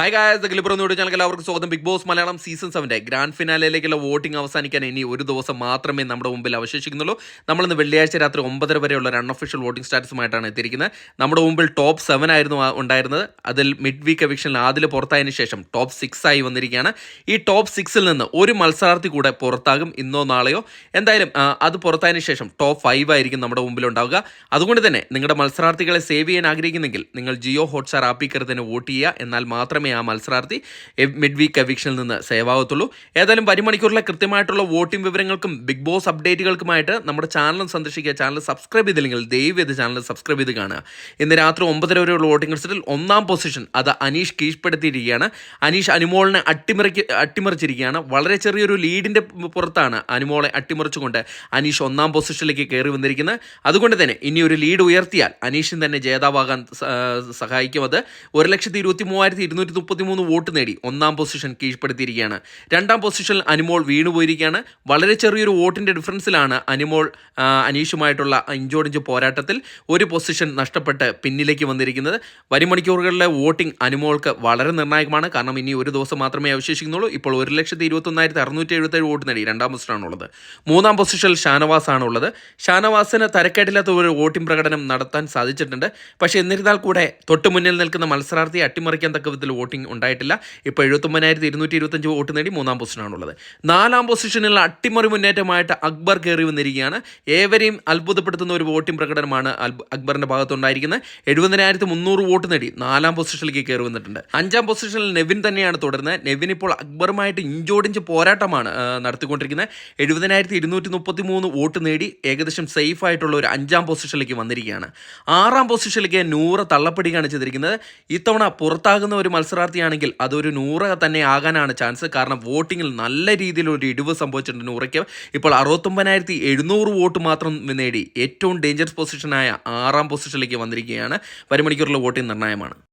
Hi guys, ഗ്ലിബറോട് channel എല്ലാവർക്കും സ്വാഗതം. Big boss Malayalam season 7 grand ഫിനാലയിലേക്കുള്ള വോട്ടിംഗ് അവസാനിക്കാൻ ഇനി ഒരു ദിവസം മാത്രമേ നമ്മുടെ മുമ്പിൽ അവശേഷിക്കുന്നുള്ളൂ. നമ്മളിന്ന് വെള്ളിയാഴ്ച രാത്രി 9:30 വരെയുള്ള ഒരു അൺഒഫീഷ്യൽ വോട്ടിംഗ് സ്റ്റാറ്റസുമായിട്ടാണ് എത്തിയിരിക്കുന്നത്. നമ്മുടെ മുമ്പിൽ ടോപ്പ് 7 ആയിരുന്നു ഉണ്ടായിരുന്നത്. അതിൽ മിഡ് വീക്ക് എവിക്ഷനിൽ ആദ്യം പുറത്തായതിനു ശേഷം ടോപ്പ് 6 ആയി വന്നിരിക്കുകയാണ്. ഈ ടോപ്പ് 6-ൽ നിന്ന് ഒരു മത്സരാർത്ഥി കൂടെ പുറത്താകും, ഇന്നോ നാളെയോ. എന്തായാലും അത് പുറത്തായതിനു ശേഷം ടോപ്പ് 5 ആയിരിക്കും നമ്മുടെ മുമ്പിൽ ഉണ്ടാവുക. അതുകൊണ്ട് തന്നെ നിങ്ങളുടെ മത്സരാർത്ഥികളെ സേവ് ചെയ്യാൻ ആഗ്രഹിക്കുന്നെങ്കിൽ നിങ്ങൾ ജിയോ ഹോട്ട്സ്റ്റാർ ആപ്പിൽ കയറി തന്നെ വോട്ട് ചെയ്യുക. എന്നാൽ മാത്രമേ ആ മത്സരാർത്ഥി മിഡ് വീക്ക് എവിക്ഷനിൽ നിന്ന് സേവ് ആവത്തുള്ളൂ. ഏതായാലും മണിക്കൂറിലെ കൃത്യമായിട്ടുള്ള വോട്ടിംഗ് വിവരങ്ങൾക്കും ബിഗ് ബോസ് അപ്ഡേറ്റുകൾക്കുമായിട്ട് നമ്മുടെ ചാനൽ സന്ദർശിക്കുക. ചാനൽ സബ്സ്ക്രൈബ് ചെയ്തില്ലെങ്കിൽ ദയവേത് ചാനൽ സബ്സ്ക്രൈബ് ചെയ്ത് കാണുക. ഇന്ന് രാത്രി 9:30 വരെയുള്ള വോട്ടിംഗ് റിസൾട്ടിൽ 1-ാം പൊസിഷൻ അത് അനീഷ് കീഴ്പ്പെടുത്തിയിരിക്കുകയാണ്. അനീഷ് അനുമോളിനെ അട്ടിമറിച്ചിരിക്കുകയാണ്. വളരെ ചെറിയൊരു ലീഡിൻ്റെ പുറത്താണ് അനുമോളെ അട്ടിമറിച്ചുകൊണ്ട് അനീഷ് 1-ാം പൊസിഷനിലേക്ക് കയറി വന്നിരിക്കുന്നത്. അതുകൊണ്ട് തന്നെ ഇനി ഒരു ലീഡ് ഉയർത്തിയാൽ അനീഷിന് തന്നെ ജേതാവാകാൻ സഹായിക്കും. അത് 1,23,233 വോട്ട് നേടി 1-ാം പൊസിഷൻ കീഴ്പ്പെടുത്തിയിരിക്കുകയാണ്. 2-ാം പൊസിഷനിൽ അനുമോൾ വീണുപോയിരിക്കുകയാണ്. വളരെ ചെറിയൊരു വോട്ടിൻ്റെ ഡിഫറൻസിലാണ് അനുമോൾ അനീഷുമായിട്ടുള്ള ഇഞ്ചോടിഞ്ച് പോരാട്ടത്തിൽ ഒരു പൊസിഷൻ നഷ്ടപ്പെട്ട് പിന്നിലേക്ക് വന്നിരിക്കുന്നത്. മണിക്കൂറുകളിലെ വോട്ടിംഗ് അനുമോൾക്ക് വളരെ നിർണായകമാണ്. കാരണം ഇനി ഒരു ദിവസം മാത്രമേ അവശേഷിക്കുന്നുള്ളൂ. ഇപ്പോൾ 1,21,677 വോട്ട് നേടി 2-ാം പൊസിഷനാണുള്ളത്. 3-ാം പൊസിഷനിൽ ഷാനവാസ് ആണുള്ളത്. ഷാനവാസിന് തരക്കേടില്ലാത്ത ഒരു വോട്ടിംഗ് പ്രകടനം നടത്താൻ സാധിച്ചിട്ടുണ്ട്. പക്ഷേ എന്നിരുന്നാൽ കൂടെ തൊട്ട് മുന്നിൽ നിൽക്കുന്ന മത്സരാർത്ഥിയെ അട്ടിമറിക്കാൻ തക്ക വിധത്തിൽ വോട്ടിംഗ് ഉണ്ടായിട്ടില്ല. ഇപ്പോൾ 79,225 വോട്ട് നേടി 3-ാം പൊസിഷനാണുള്ളത്. 4-ാം പൊസിഷനിൽ അട്ടിമറി മുന്നേറ്റമായിട്ട് അക്ബർ കയറി വന്നിരിക്കുകയാണ്. ഏവരെയും അത്ഭുതപ്പെടുത്തുന്ന ഒരു വോട്ടിംഗ് പ്രകടനമാണ് അക്ബറിന്റെ ഭാഗത്തുണ്ടായിരിക്കുന്നത്. 70,300 വോട്ട് നേടി 4-ാം പൊസിഷനിലേക്ക് കയറി വന്നിട്ടുണ്ട്. 5-ാം പൊസിഷനിൽ നെവിൻ തന്നെയാണ് തുടരുന്നത്. നെവിൻ ഇപ്പോൾ അക്ബറുമായിട്ട് ഇഞ്ചോടിഞ്ച് പോരാട്ടമാണ് നടത്തിക്കൊണ്ടിരിക്കുന്നത്. 70,233 വോട്ട് നേടി ഏകദേശം സേഫ് ആയിട്ടുള്ള ഒരു 5-ാം പൊസിഷനിലേക്ക് വന്നിരിക്കുകയാണ്. 6-ാം പൊസിഷനിലേക്ക് നൂറ് തള്ളപ്പെടുകയാണ് ചെയ്തിരിക്കുന്നത്. ഇത്തവണ പുറത്താകുന്ന ഒരു മത്സരാർത്ഥിയാണെങ്കിൽ അതൊരു നൂറ് തന്നെ ആകാനാണ് ചാൻസ്. കാരണം വോട്ടിങ്ങിൽ നല്ല രീതിയിൽ ഒരു ഇടിവ് സംഭവിച്ചിട്ടുണ്ട് നൂറയ്ക്ക്. ഇപ്പോൾ 69,700 വോട്ട് മാത്രം നേടി ഏറ്റവും ഡേഞ്ചറസ് പൊസിഷനായ 6-ാം പൊസിഷനിലേക്ക് വന്നിരിക്കുകയാണ്. മണിക്കൂറിലെ വോട്ടിംഗ് നിർണായകമാണ്.